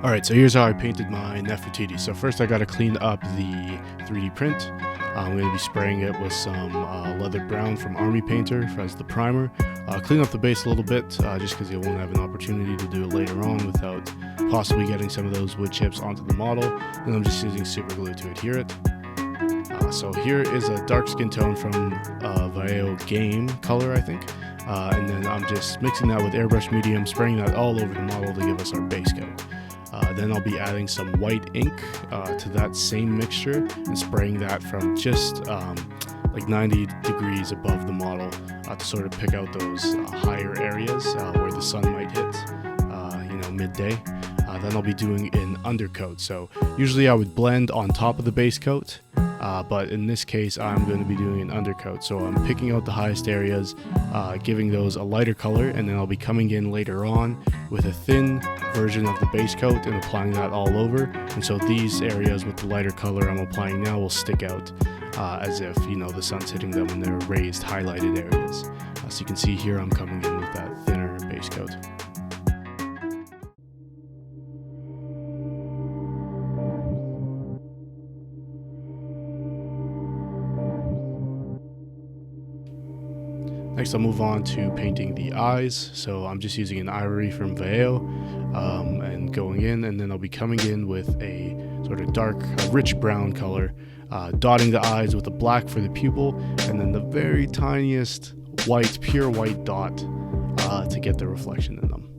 Alright, so here's how I painted my Nefertiti. So first I gotta clean up the 3D print. I'm going to be spraying it with some leather brown from Army Painter as the primer. Clean up the base a little bit, just because you won't have an opportunity to do it later on without possibly getting some of those wood chips onto the model. And I'm just using super glue to adhere it. So here is a dark skin tone from Vallejo Game color, I think. And then I'm just mixing that with airbrush medium, spraying that all over the model to give us our base coat. Then I'll be adding some white ink to that same mixture and spraying that from just like 90 degrees above the model to sort of pick out those higher areas where the sun might hit, midday. Then I'll be doing an undercoat. So usually I would blend on top of the base coat, but in this case I'm going to be doing an undercoat. So I'm picking out the highest areas, giving those a lighter color, and then I'll be coming in later on with a thin version of the base coat and applying that all over. And so these areas with the lighter color I'm applying now will stick out as if, the sun's hitting them and they're raised, highlighted areas. So you can see here I'm coming in with that thinner base coat. Next I'll move on to painting the eyes. So I'm just using an ivory from Vallejo and going in, and then I'll be coming in with a sort of dark, rich brown color, dotting the eyes with a black for the pupil, and then the very tiniest white, pure white dot to get the reflection in them.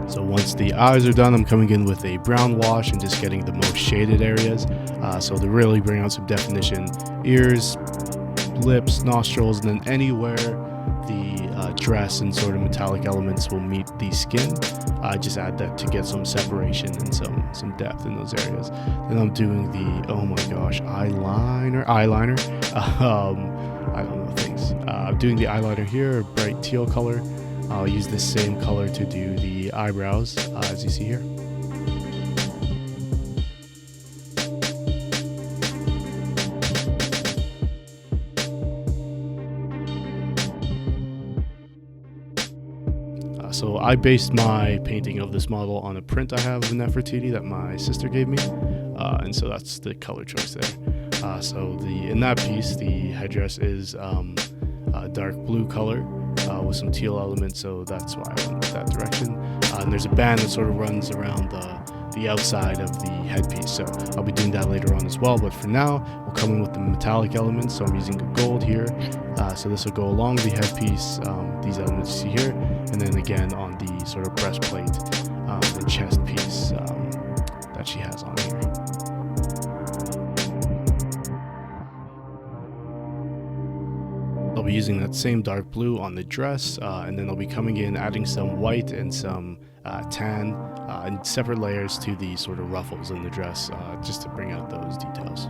So once the eyes are done, I'm coming in with a brown wash and just getting the most shaded areas. So to really bring out some definition, ears, lips, nostrils, and then anywhere the dress and sort of metallic elements will meet the skin, I just add that to get some separation and some depth in those areas. Then I'm doing the, oh my gosh, eyeliner. I don't know things. I'm doing the eyeliner here, a bright teal color. I'll use the same color to do the eyebrows, as you see here. So I based my painting of this model on a print I have of Nefertiti that my sister gave me, and so that's the color choice there. So in that piece, the headdress is a dark blue color with some teal elements, so that's why I went with that direction. And there's a band that sort of runs around the outside of the headpiece, so I'll be doing that later on as well. But for now, we'll come in with the metallic elements. So I'm using a gold here, so this will go along the headpiece, these elements you see here, and then again on the sort of breastplate, the chest piece that she has on here. I'll be using that same dark blue on the dress, and then I'll be coming in adding some white and some tan in separate layers to the sort of ruffles in the dress, just to bring out those details.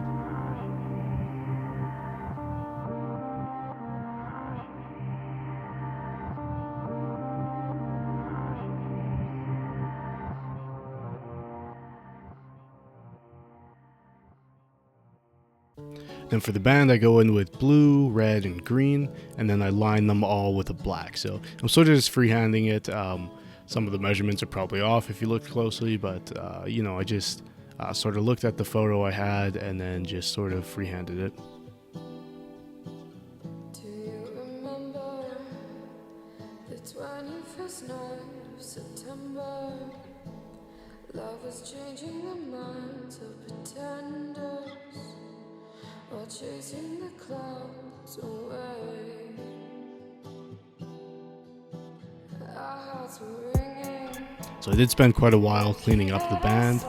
Then for the band, I go in with blue, red, and green, and then I line them all with a black. So I'm sort of just freehanding it. Some of the measurements are probably off if you look closely, but I just sort of looked at the photo I had and then just sort of freehanded it. Do you remember the 21st night of September? Love was changing the minds of pretenders, while chasing the clouds away. Our hearts were ringing. So I did spend quite a while cleaning up the band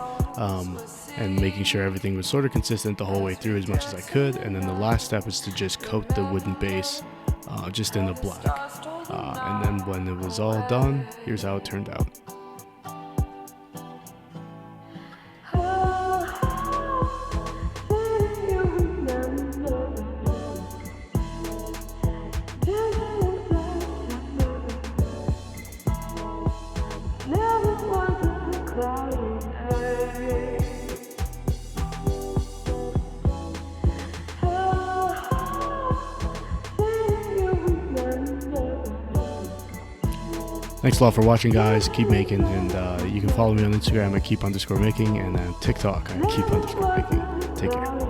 and making sure everything was sort of consistent the whole way through as much as I could. And then the last step is to just coat the wooden base just in the black. And then when it was all done, here's how it turned out. Thanks a lot for watching, guys. Keep making, and you can follow me on Instagram at keep_making, and TikTok at keep_making. Take care.